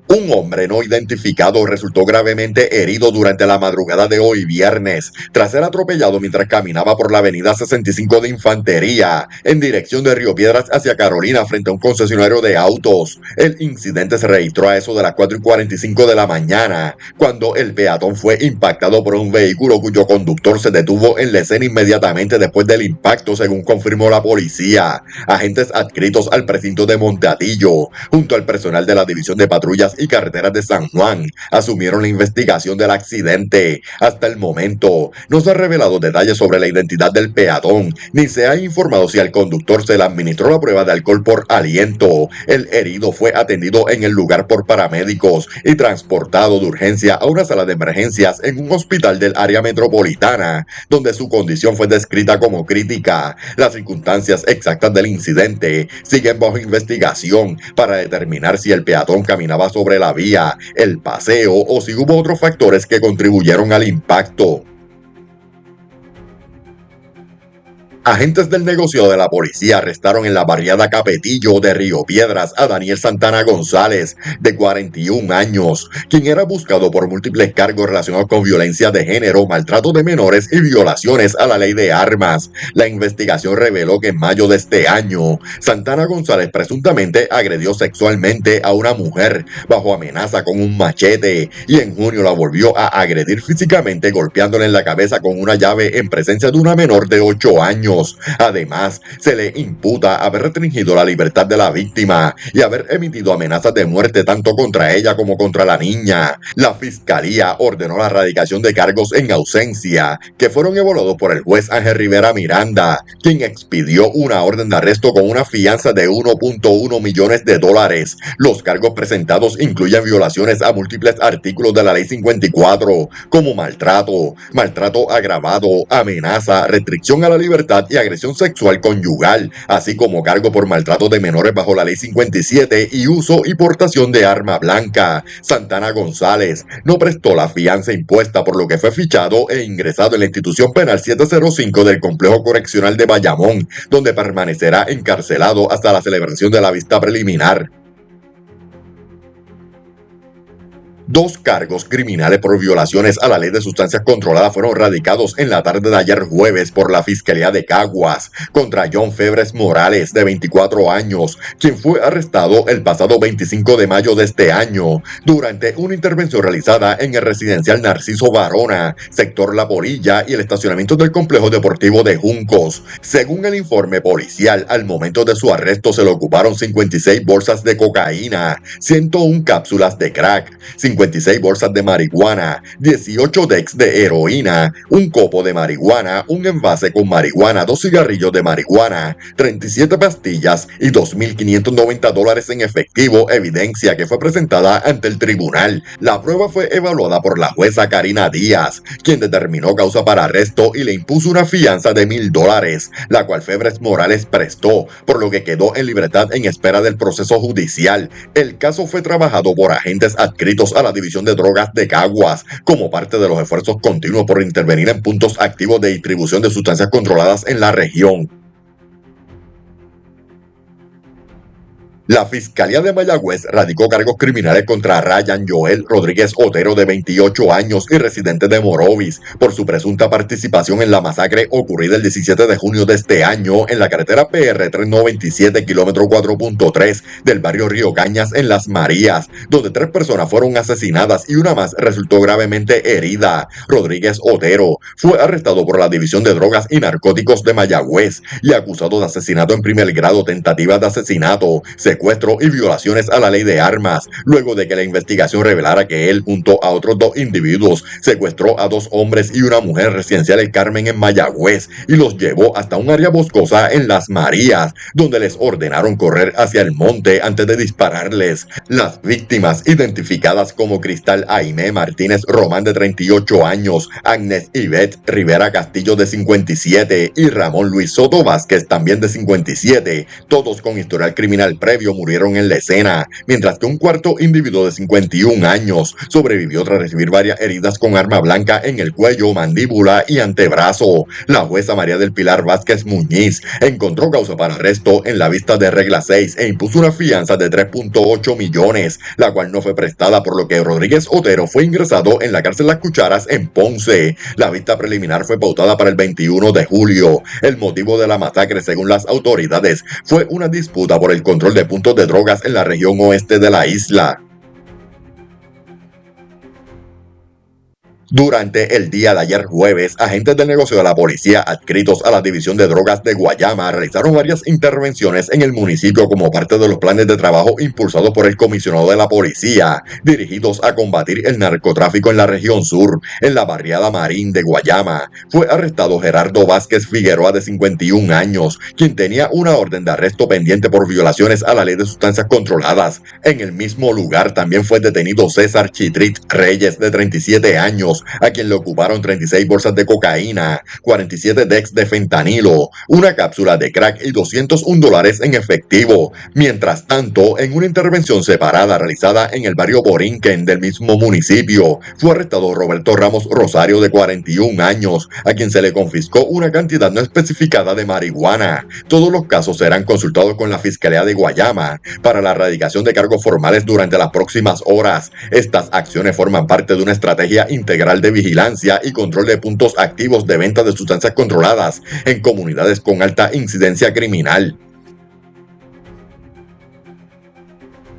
Un hombre no identificado resultó gravemente herido durante la madrugada de hoy viernes, tras ser atropellado mientras caminaba por la avenida 65 de Infantería, en dirección de Río Piedras hacia Carolina frente a un concesionario de autos. El incidente se registró a eso de las 4:45 de la mañana, cuando el peatón fue impactado por un vehículo cuyo conductor se detuvo en la escena inmediatamente después del impacto, según confirmó la policía. Agentes adscritos al precinto de Monteatillo, junto al personal de la División de Patrullas y Carreteras de San Juan, asumieron la investigación del accidente. Hasta el momento, no se han revelado detalles sobre la identidad del peatón, ni se ha informado si al conductor se le administró la prueba de alcohol por aliento. El herido fue atendido en el lugar por paramédicos y transportado de urgencia a una sala de emergencias en un hospital del área metropolitana, donde su condición fue descrita como crítica. Las circunstancias exactas del incidente siguen bajo investigación para determinar si el peatón caminaba sobre la vía, el paseo o si hubo otros factores que contribuyeron al impacto. Agentes del negocio de la policía arrestaron en la barriada Capetillo de Río Piedras a Daniel Santana González, de 41 años, quien era buscado por múltiples cargos relacionados con violencia de género, maltrato de menores y violaciones a la ley de armas. La investigación reveló que en mayo de este año, Santana González presuntamente agredió sexualmente a una mujer bajo amenaza con un machete y en junio la volvió a agredir físicamente golpeándola en la cabeza con una llave en presencia de una menor de 8 años. Además, se le imputa haber restringido la libertad de la víctima y haber emitido amenazas de muerte tanto contra ella como contra la niña. La fiscalía ordenó la erradicación de cargos en ausencia, que fueron evaluados por el juez Ángel Rivera Miranda, quien expidió una orden de arresto con una fianza de $1.1 millones. Los cargos presentados incluyen violaciones a múltiples artículos de la Ley 54, como maltrato, maltrato agravado, amenaza, restricción a la libertad y agresión sexual conyugal, así como cargo por maltrato de menores bajo la Ley 57 y uso y portación de arma blanca. Santana González no prestó la fianza impuesta, por lo que fue fichado e ingresado en la institución penal 705 del Complejo Correccional de Bayamón, donde permanecerá encarcelado hasta la celebración de la vista preliminar. Dos cargos criminales por violaciones a la ley de sustancias controladas fueron radicados en la tarde de ayer jueves por la Fiscalía de Caguas contra John Febres Morales, de 24 años, quien fue arrestado el pasado 25 de mayo de este año durante una intervención realizada en el residencial Narciso Varona, sector La Polilla y el estacionamiento del complejo deportivo de Juncos. Según el informe policial, al momento de su arresto se le ocuparon 56 bolsas de cocaína, 101 cápsulas de crack, 56 bolsas de marihuana, 18 decks de heroína, un copo de marihuana, un envase con marihuana, 2 cigarrillos de marihuana, 37 pastillas y $2,590 en efectivo, evidencia que fue presentada ante el tribunal. La prueba fue evaluada por la jueza Karina Díaz, quien determinó causa para arresto y le impuso una fianza de $1,000, la cual Febres Morales prestó, por lo que quedó en libertad en espera del proceso judicial. El caso fue trabajado por agentes adscritos a la División de Drogas de Caguas, como parte de los esfuerzos continuos por intervenir en puntos activos de distribución de sustancias controladas en la región. La Fiscalía de Mayagüez radicó cargos criminales contra Ryan Joel Rodríguez Otero, de 28 años y residente de Morovis, por su presunta participación en la masacre ocurrida el 17 de junio de este año en la carretera PR 397, kilómetro 4.3 del barrio Río Cañas en Las Marías, donde 3 personas fueron asesinadas y una más resultó gravemente herida. Rodríguez Otero fue arrestado por la División de Drogas y Narcóticos de Mayagüez y acusado de asesinato en primer grado, tentativa de asesinato, secuestro y violaciones a la ley de armas, luego de que la investigación revelara que él, junto a otros 2 individuos, secuestró a 2 hombres y una mujer residencial El Carmen en Mayagüez y los llevó hasta un área boscosa en Las Marías, donde les ordenaron correr hacia el monte antes de dispararles. Las víctimas, identificadas como Cristal Aimé Martínez Román, de 38 años, Agnes Ivette Rivera Castillo, de 57, y Ramón Luis Soto Vázquez, también de 57, todos con historial criminal previo, varios murieron en la escena, mientras que un cuarto individuo de 51 años sobrevivió tras recibir varias heridas con arma blanca en el cuello, mandíbula y antebrazo. La jueza María del Pilar Vázquez Muñiz encontró causa para arresto en la vista de regla 6 e impuso una fianza de 3.8 millones, la cual no fue prestada, por lo que Rodríguez Otero fue ingresado en la cárcel Las Cucharas en Ponce. La vista preliminar fue pautada para el 21 de julio. El motivo de la masacre, según las autoridades, fue una disputa por el control de puntos de drogas en la región oeste de la isla. Durante el día de ayer jueves, agentes del negocio de la policía adscritos a la División de Drogas de Guayama realizaron varias intervenciones en el municipio como parte de los planes de trabajo impulsados por el comisionado de la policía, dirigidos a combatir el narcotráfico en la región sur. En la barriada Marín de Guayama, fue arrestado Gerardo Vázquez Figueroa, de 51 años, quien tenía una orden de arresto pendiente por violaciones a la ley de sustancias controladas. En el mismo lugar también fue detenido César Chitrit Reyes, de 37 años, a quien le ocuparon 36 bolsas de cocaína, 47 decks de fentanilo, una cápsula de crack y $201 en efectivo. Mientras tanto, en una intervención separada realizada en el barrio Borinquen del mismo municipio, fue arrestado Roberto Ramos Rosario, de 41 años, a quien se le confiscó una cantidad no especificada de marihuana. Todos los casos serán consultados con la Fiscalía de Guayama para la erradicación de cargos formales durante las próximas horas. Estas acciones forman parte de una estrategia integral de vigilancia y control de puntos activos de venta de sustancias controladas en comunidades con alta incidencia criminal.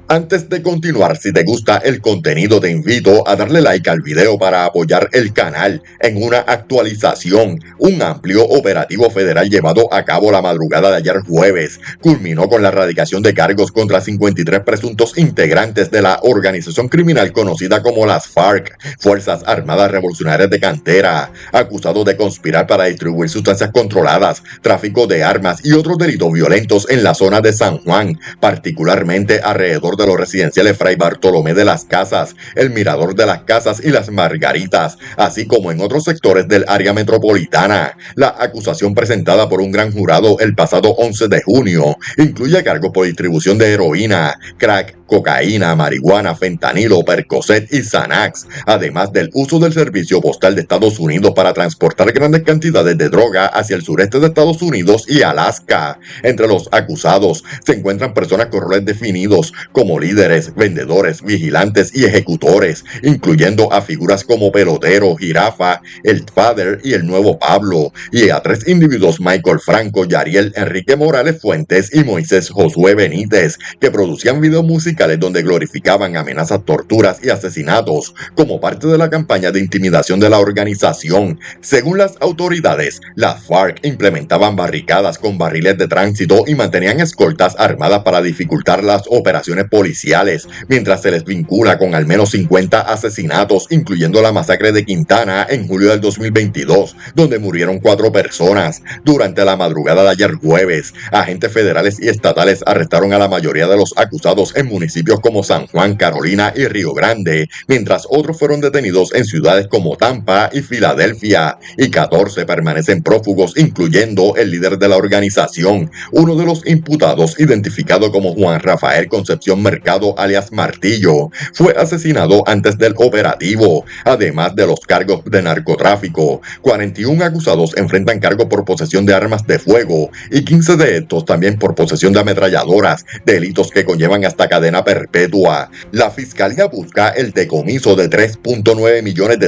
Antes de continuar, si te gusta el contenido, te invito a darle like al video para apoyar el canal. En una actualización, un amplio operativo federal llevado a cabo la madrugada de ayer jueves culminó con la erradicación de cargos contra 53 presuntos integrantes de la organización criminal conocida como las FARC, Fuerzas Armadas Revolucionarias de Cantera, acusados de conspirar para distribuir sustancias controladas, tráfico de armas y otros delitos violentos en la zona de San Juan, particularmente alrededor de los residenciales Fray Bartolomé de las Casas, el Mirador de las Casas y las Margaritas, así como en otros sectores del área metropolitana. La acusación presentada por un gran jurado el pasado 11 de junio incluye cargos por distribución de heroína, crack, cocaína, marihuana, fentanilo, Percocet y Xanax, además del uso del servicio postal de Estados Unidos para transportar grandes cantidades de droga hacia el sureste de Estados Unidos y Alaska. Entre los acusados se encuentran personas con roles definidos como líderes, vendedores, vigilantes y ejecutores, incluyendo a figuras como Pelotero, Jirafa, el Father y el Nuevo Pablo, y a 3 individuos: Michael Franco, Yariel Enrique Morales Fuentes y Moisés Josué Benítez, que producían videos musicales donde glorificaban amenazas, torturas y asesinatos como parte de la campaña de intimidación de la organización. Según las autoridades, las FARC implementaban barricadas con barriles de tránsito y mantenían escoltas armadas para dificultar las operaciones policiales, mientras se les vincula con al menos 50 asesinatos, incluyendo la masacre de Quintana en julio del 2022, donde murieron 4 personas. Durante la madrugada de ayer jueves, agentes federales y estatales arrestaron a la mayoría de los acusados en municipios como San Juan, Carolina y Río Grande, mientras otros fueron detenidos en ciudades como Tampa y Filadelfia, y 14 permanecen prófugos, incluyendo el líder de la organización. Uno de los imputados, identificado como Juan Rafael Concepción Mercado alias Martillo, fue asesinado antes del operativo. Además de los cargos de narcotráfico, 41 acusados enfrentan cargos por posesión de armas de fuego y 15 de estos también por posesión de ametralladoras, delitos que conllevan hasta cadena perpetua. La fiscalía busca el decomiso de $3.9 millones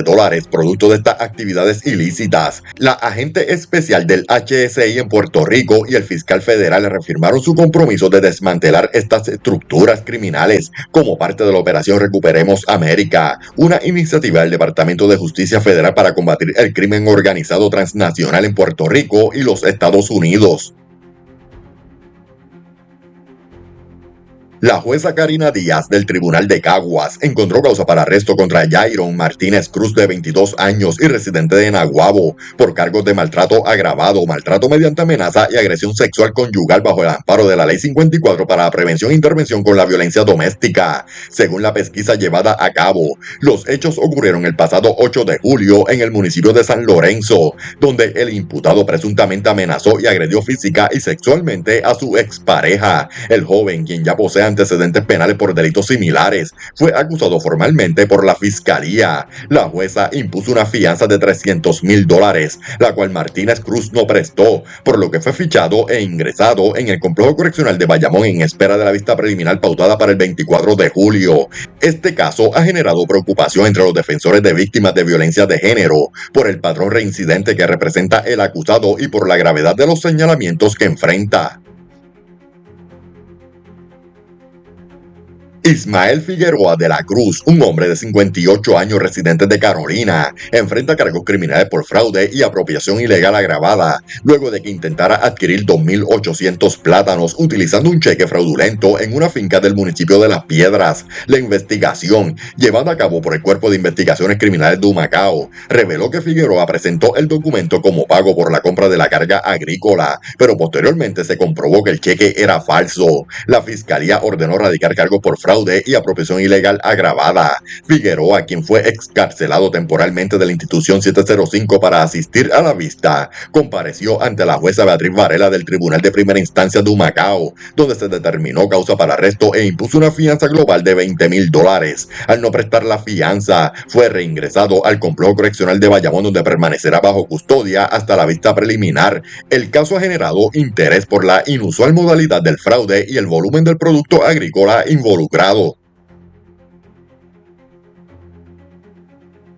producto de estas actividades ilícitas. La agente especial del HSI en Puerto Rico y el fiscal federal reafirmaron su compromiso de desmantelar estas estructuras criminales como parte de la operación Recuperemos América, una iniciativa del Departamento de Justicia Federal para combatir el crimen organizado transnacional en Puerto Rico y los Estados Unidos. La jueza Karina Díaz del Tribunal de Caguas encontró causa para arresto contra Jairon Martínez Cruz, de 22 años y residente de Naguabo, por cargos de maltrato agravado, maltrato mediante amenaza y agresión sexual conyugal bajo el amparo de la Ley 54 para la prevención e intervención con la violencia doméstica. Según la pesquisa llevada a cabo, los hechos ocurrieron el pasado 8 de julio en el municipio de San Lorenzo, donde el imputado presuntamente amenazó y agredió física y sexualmente a su expareja. El joven, quien ya posee antecedentes penales por delitos similares, fue acusado formalmente por la fiscalía. La jueza impuso una fianza de $300,000, la cual Martínez Cruz no prestó, por lo que fue fichado e ingresado en el complejo correccional de Bayamón en espera de la vista preliminar pautada para el 24 de julio. Este caso ha generado preocupación entre los defensores de víctimas de violencia de género por el patrón reincidente que representa el acusado y por la gravedad de los señalamientos que enfrenta. Ismael Figueroa de la Cruz, un hombre de 58 años residente de Carolina, enfrenta cargos criminales por fraude y apropiación ilegal agravada, luego de que intentara adquirir 2.800 plátanos utilizando un cheque fraudulento en una finca del municipio de Las Piedras. La investigación, llevada a cabo por el Cuerpo de Investigaciones Criminales de Humacao, reveló que Figueroa presentó el documento como pago por la compra de la carga agrícola, pero posteriormente se comprobó que el cheque era falso. La fiscalía ordenó radicar cargos por fraude y apropiación ilegal agravada. Figueroa, quien fue excarcelado temporalmente de la institución 705 para asistir a la vista, compareció ante la jueza Beatriz Varela del Tribunal de Primera Instancia de Humacao, donde se determinó causa para arresto e impuso una fianza global de $20,000. Al no prestar la fianza, fue reingresado al complejo correccional de Bayamón, donde permanecerá bajo custodia hasta la vista preliminar. El caso ha generado interés por la inusual modalidad del fraude y el volumen del producto agrícola involucrado.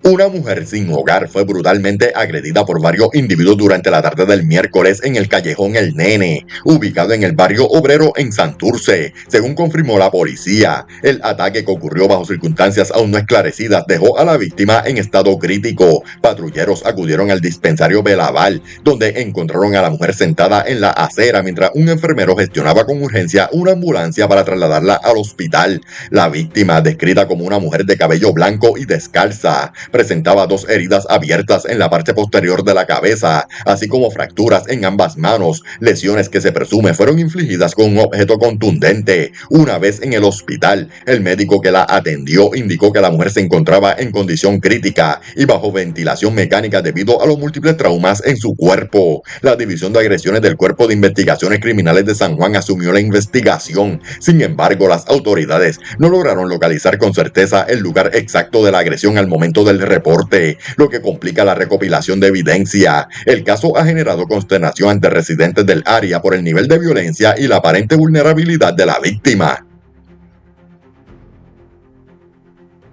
Una mujer sin hogar fue brutalmente agredida por varios individuos durante la tarde del miércoles en el callejón El Nene, ubicado en el barrio obrero en Santurce, según confirmó la policía. El ataque, que ocurrió bajo circunstancias aún no esclarecidas, dejó a la víctima en estado crítico. Patrulleros acudieron al dispensario Belaval, donde encontraron a la mujer sentada en la acera mientras un enfermero gestionaba con urgencia una ambulancia para trasladarla al hospital. La víctima, descrita como una mujer de cabello blanco y descalza, presentaba 2 heridas abiertas en la parte posterior de la cabeza, así como fracturas en ambas manos, lesiones que se presume fueron infligidas con un objeto contundente. Una vez en el hospital, el médico que la atendió indicó que la mujer se encontraba en condición crítica y bajo ventilación mecánica debido a los múltiples traumas en su cuerpo. La División de Agresiones del Cuerpo de Investigaciones Criminales de San Juan asumió la investigación. Sin embargo, las autoridades no lograron localizar con certeza el lugar exacto de la agresión al momento del reporte, lo que complica la recopilación de evidencia. El caso ha generado consternación ante residentes del área por el nivel de violencia y la aparente vulnerabilidad de la víctima.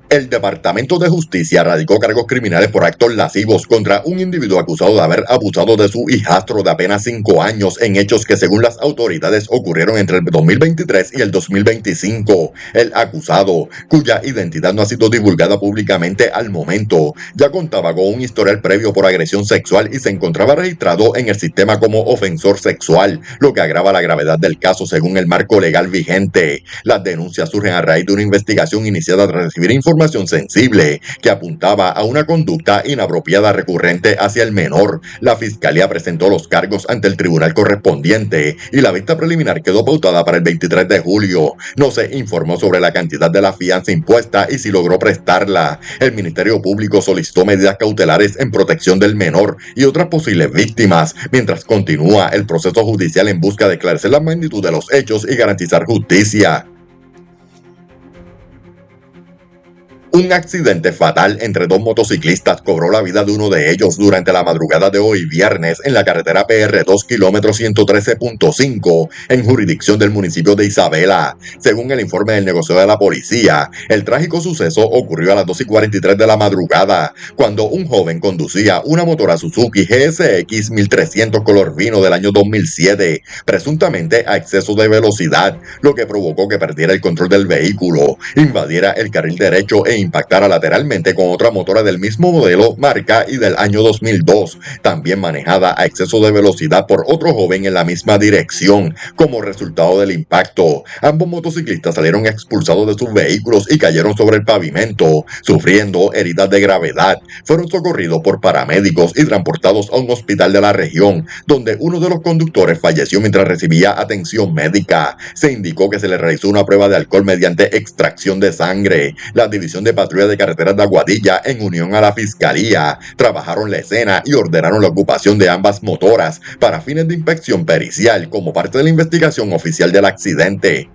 El Departamento de Justicia radicó cargos criminales por actos lascivos contra un individuo acusado de haber abusado de su hijastro de apenas 5 años en hechos que, según las autoridades, ocurrieron entre el 2023 y el 2025. El acusado, cuya identidad no ha sido divulgada públicamente al momento, ya contaba con un historial previo por agresión sexual y se encontraba registrado en el sistema como ofensor sexual, lo que agrava la gravedad del caso según el marco legal vigente. Las denuncias surgen a raíz de una investigación iniciada tras recibir información sensible que apuntaba a una conducta inapropiada recurrente hacia el menor. La fiscalía presentó los cargos ante el tribunal correspondiente y la vista preliminar quedó pautada para el 23 de julio. No se informó sobre la cantidad de la fianza impuesta y si logró prestarla. El Ministerio Público solicitó medidas cautelares en protección del menor y otras posibles víctimas, mientras continúa el proceso judicial en busca de esclarecer la magnitud de los hechos y garantizar justicia. Un accidente fatal entre 2 motociclistas cobró la vida de uno de ellos durante la madrugada de hoy viernes en la carretera PR2 kilómetro 113.5 en jurisdicción del municipio de Isabela. Según el informe del negociado de la policía, el trágico suceso ocurrió a las 2:43 de la madrugada, cuando un joven conducía una motora Suzuki GSX 1300 color vino del año 2007, presuntamente a exceso de velocidad, lo que provocó que perdiera el control del vehículo, invadiera el carril derecho e impactara lateralmente con otra motora del mismo modelo, marca y del año 2002, también manejada a exceso de velocidad por otro joven en la misma dirección. Como resultado del impacto, ambos motociclistas salieron expulsados de sus vehículos y cayeron sobre el pavimento, sufriendo heridas de gravedad. Fueron socorridos por paramédicos y transportados a un hospital de la región, donde uno de los conductores falleció mientras recibía atención médica. Se indicó que se le realizó una prueba de alcohol mediante extracción de sangre. La División de Patrulla de Carreteras de Aguadilla, en unión a la Fiscalía, trabajaron la escena y ordenaron la ocupación de ambas motoras para fines de inspección pericial como parte de la investigación oficial del accidente.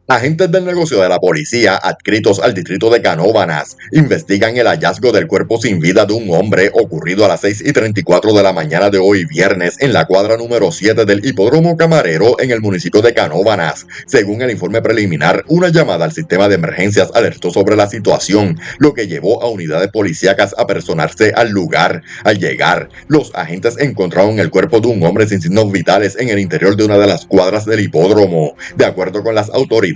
Agentes del negocio de la policía, adscritos al distrito de Canóvanas, investigan el hallazgo del cuerpo sin vida de un hombre ocurrido a las 6:34 de la mañana de hoy viernes en la cuadra número 7 del Hipódromo Camarero en el municipio de Canóvanas. Según el informe preliminar, una llamada al sistema de emergencias alertó sobre la situación, lo que llevó a unidades policíacas a personarse al lugar. Al llegar, los agentes encontraron el cuerpo de un hombre sin signos vitales en el interior de una de las cuadras del hipódromo. De acuerdo con las autoridades,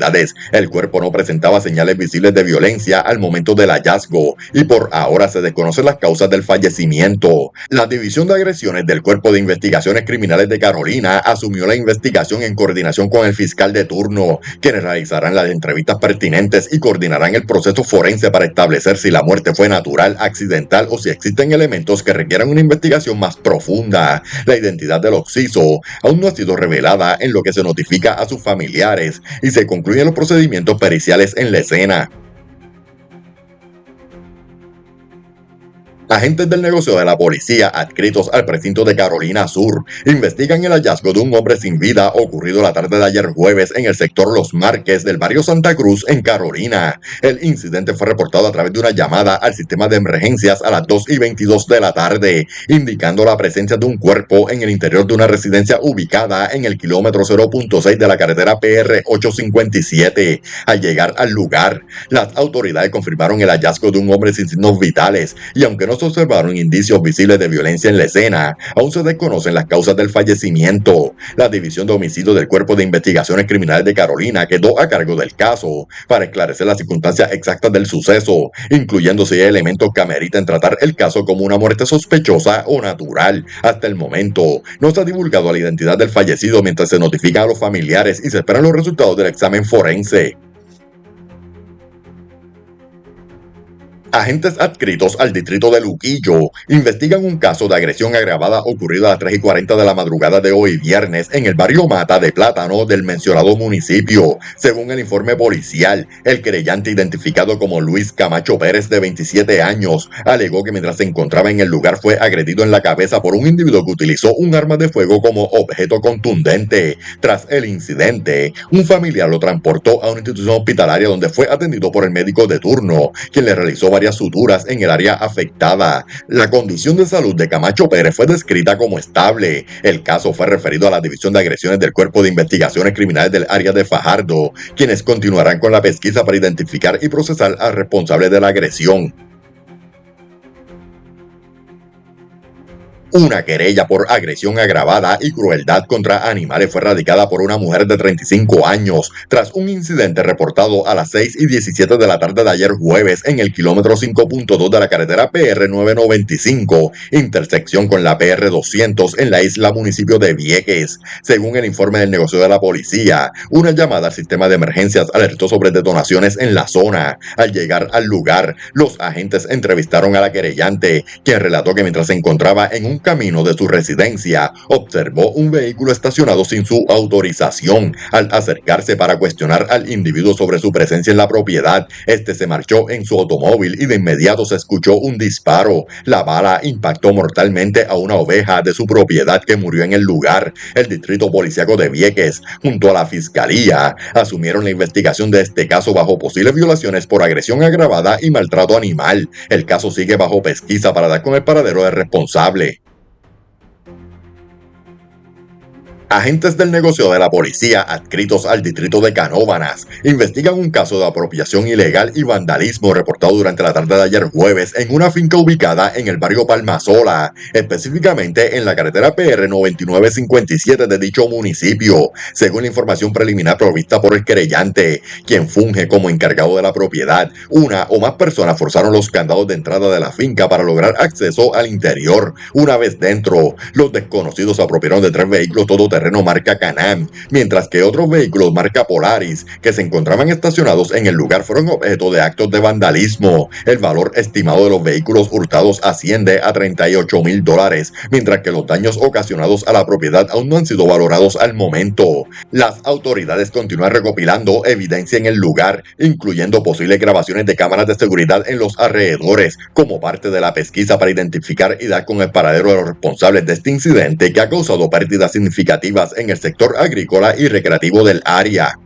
el cuerpo no presentaba señales visibles de violencia al momento del hallazgo y por ahora se desconocen las causas del fallecimiento. La División de Agresiones del Cuerpo de Investigaciones Criminales de Carolina asumió la investigación en coordinación con el fiscal de turno, quienes realizarán las entrevistas pertinentes y coordinarán el proceso forense para establecer si la muerte fue natural, accidental o si existen elementos que requieran una investigación más profunda. La identidad del occiso aún no ha sido revelada, en lo que se notifica a sus familiares y se concluyen los procedimientos periciales en la escena. Agentes del negocio de la policía, adscritos al precinto de Carolina Sur, investigan el hallazgo de un hombre sin vida ocurrido la tarde de ayer jueves en el sector Los Marques del barrio Santa Cruz en Carolina. El incidente fue reportado a través de una llamada al sistema de emergencias a las 2:22 de la tarde, indicando la presencia de un cuerpo en el interior de una residencia ubicada en el kilómetro 0.6 de la carretera PR 857. Al llegar al lugar, las autoridades confirmaron el hallazgo de un hombre sin signos vitales y aunque no se observaron indicios visibles de violencia en la escena, aún se desconocen las causas del fallecimiento. La División de Homicidios del Cuerpo de Investigaciones Criminales de Carolina quedó a cargo del caso para esclarecer las circunstancias exactas del suceso, incluyendo si hay elementos que ameriten tratar el caso como una muerte sospechosa o natural. Hasta el momento, no se ha divulgado la identidad del fallecido mientras se notifica a los familiares y se esperan los resultados del examen forense. Agentes adscritos al distrito de Luquillo investigan un caso de agresión agravada ocurrido a las 3:40 de la madrugada de hoy viernes en el barrio Mata de Plátano del mencionado municipio. Según el informe policial, el querellante, identificado como Luis Camacho Pérez, de 27 años, alegó que mientras se encontraba en el lugar fue agredido en la cabeza por un individuo que utilizó un arma de fuego como objeto contundente. Tras el incidente, un familiar lo transportó a una institución hospitalaria donde fue atendido por el médico de turno, quien le realizó varias suturas en el área afectada. La condición de salud de Camacho Pérez fue descrita como estable. El caso fue referido a la División de Agresiones del Cuerpo de Investigaciones Criminales del área de Fajardo, quienes continuarán con la pesquisa para identificar y procesar al responsable de la agresión. Una querella por agresión agravada y crueldad contra animales fue radicada por una mujer de 35 años tras un incidente reportado a las 6:17 de la tarde de ayer jueves en el kilómetro 5.2 de la carretera PR 995, intersección con la PR 200 en la isla municipio de Vieques. Según el informe del negocio de la policía, una llamada al sistema de emergencias alertó sobre detonaciones en la zona. Al llegar al lugar, los agentes entrevistaron a la querellante, quien relató que mientras se encontraba en un camino de su residencia, observó un vehículo estacionado sin su autorización. Al acercarse para cuestionar al individuo sobre su presencia en la propiedad, este se marchó en su automóvil y de inmediato se escuchó un disparo. La bala impactó mortalmente a una oveja de su propiedad que murió en el lugar. El distrito policíaco de Vieques, junto a la fiscalía, asumieron la investigación de este caso bajo posibles violaciones por agresión agravada y maltrato animal. El caso sigue bajo pesquisa para dar con el paradero del responsable. Agentes del negocio de la policía adscritos al distrito de Canóvanas investigan un caso de apropiación ilegal y vandalismo reportado durante la tarde de ayer jueves en una finca ubicada en el barrio Palmasola, específicamente en la carretera PR 9957 de dicho municipio, según la información preliminar provista por el querellante, quien funge como encargado de la propiedad. Una o más personas forzaron los candados de entrada de la finca para lograr acceso al interior. Una vez dentro, los desconocidos se apropiaron de 3 vehículos todoterreno marca Can-Am, mientras que otros vehículos marca Polaris que se encontraban estacionados en el lugar fueron objeto de actos de vandalismo. El valor estimado de los vehículos hurtados asciende a $38,000, mientras que los daños ocasionados a la propiedad aún no han sido valorados al momento. Las autoridades continúan recopilando evidencia en el lugar, incluyendo posibles grabaciones de cámaras de seguridad en los alrededores, como parte de la pesquisa para identificar y dar con el paradero de los responsables de este incidente que ha causado pérdidas significativas en el sector agrícola y recreativo del área.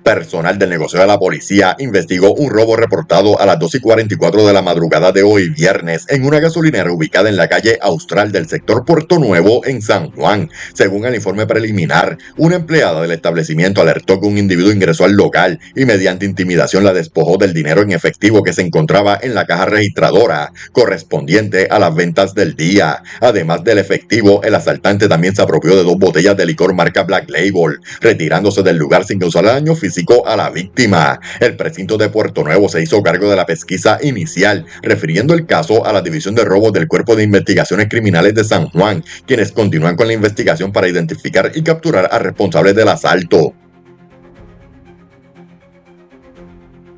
Personal del negocio de la policía investigó un robo reportado a las 2:44 de la madrugada de hoy viernes en una gasolinera ubicada en la calle Austral del sector Puerto Nuevo en San Juan. Según el informe preliminar, una empleada del establecimiento alertó que un individuo ingresó al local y mediante intimidación la despojó del dinero en efectivo que se encontraba en la caja registradora, correspondiente a las ventas del día. Además del efectivo, el asaltante también se apropió de 2 botellas de licor marca Black Label, retirándose del lugar sin causar daño físico a la víctima. El precinto de Puerto Nuevo se hizo cargo de la pesquisa inicial, refiriendo el caso a la División de Robos del Cuerpo de Investigaciones Criminales de San Juan, quienes continúan con la investigación para identificar y capturar a responsables del asalto.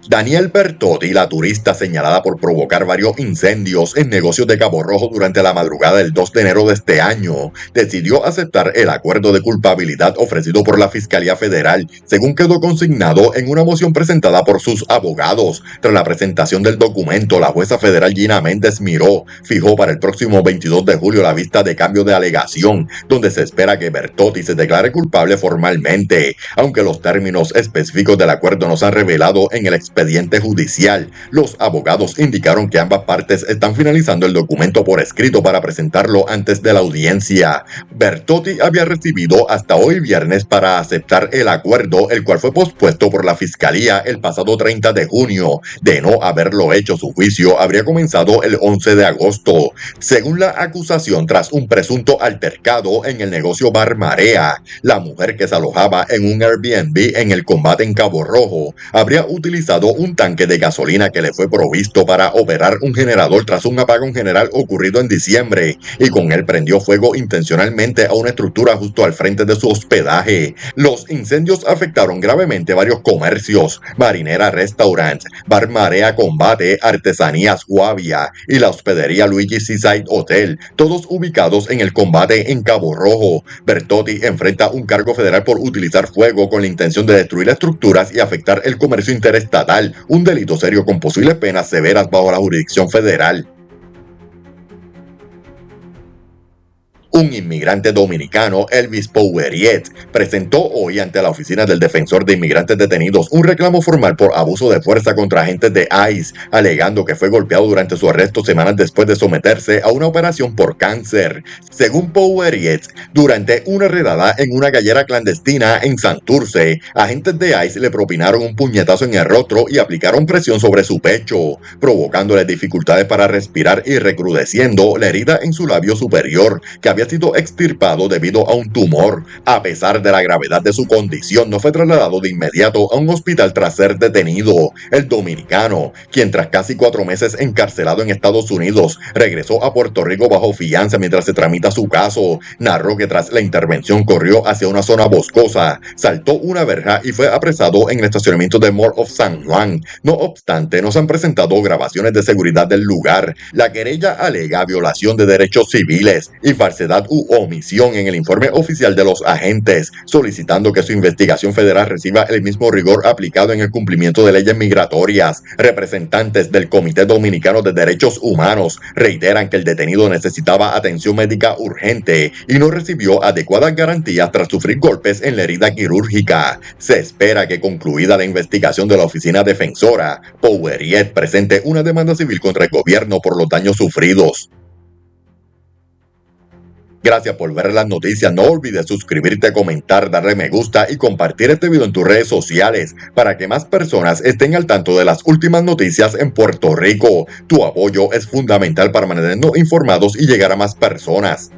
Daniel Bertotti, la turista señalada por provocar varios incendios en negocios de Cabo Rojo durante la madrugada del 2 de enero de este año, decidió aceptar el acuerdo de culpabilidad ofrecido por la Fiscalía Federal, según quedó consignado en una moción presentada por sus abogados. Tras la presentación del documento, la jueza federal Gina Méndez Miró fijó para el próximo 22 de julio la vista de cambio de alegación, donde se espera que Bertotti se declare culpable formalmente, aunque los términos específicos del acuerdo no se han revelado en el expediente judicial. Los abogados indicaron que ambas partes están finalizando el documento por escrito para presentarlo antes de la audiencia. Bertotti había recibido hasta hoy viernes para aceptar el acuerdo, el cual fue pospuesto por la Fiscalía el pasado 30 de junio. De no haberlo hecho, su juicio habría comenzado el 11 de agosto. Según la acusación, tras un presunto altercado en el negocio Bar Marea, la mujer que se alojaba en un Airbnb en el combate en Cabo Rojo habría utilizado un tanque de gasolina que le fue provisto para operar un generador tras un apagón general ocurrido en diciembre, y con él prendió fuego intencionalmente a una estructura justo al frente de su hospedaje. Los incendios afectaron gravemente varios comercios: Marinera Restaurant, Bar Marea Combate, Artesanías Guavia y la hospedería Luigi Seaside Hotel, todos ubicados en el combate en Cabo Rojo. Bertotti enfrenta un cargo federal por utilizar fuego con la intención de destruir estructuras y afectar el comercio interestatal, un delito serio con posibles penas severas bajo la jurisdicción federal. Un inmigrante dominicano, Elvis Pouveriet, presentó hoy ante la oficina del defensor de inmigrantes detenidos un reclamo formal por abuso de fuerza contra agentes de ICE, alegando que fue golpeado durante su arresto semanas después de someterse a una operación por cáncer. Según Pouveriet, durante una redada en una gallera clandestina en Santurce, agentes de ICE le propinaron un puñetazo en el rostro y aplicaron presión sobre su pecho, provocándole dificultades para respirar y recrudeciendo la herida en su labio superior, que había sido extirpado debido a un tumor. A pesar de la gravedad de su condición, no fue trasladado de inmediato a un hospital tras ser detenido. El dominicano, quien tras casi 4 meses encarcelado en Estados Unidos, regresó a Puerto Rico bajo fianza mientras se tramita su caso, narró que tras la intervención corrió hacia una zona boscosa, saltó una verja y fue apresado en el estacionamiento de Mall of San Juan. No obstante, no se han presentado grabaciones de seguridad del lugar. La querella alega violación de derechos civiles y falsedad u omisión en el informe oficial de los agentes, solicitando que su investigación federal reciba el mismo rigor aplicado en el cumplimiento de leyes migratorias. Representantes del Comité Dominicano de Derechos Humanos reiteran que el detenido necesitaba atención médica urgente y no recibió adecuadas garantías tras sufrir golpes en la herida quirúrgica. Se espera que, concluida la investigación de la oficina defensora, Pouveriet presente una demanda civil contra el gobierno por los daños sufridos. Gracias por ver las noticias. No olvides suscribirte, comentar, darle me gusta y compartir este video en tus redes sociales para que más personas estén al tanto de las últimas noticias en Puerto Rico. Tu apoyo es fundamental para mantenernos informados y llegar a más personas.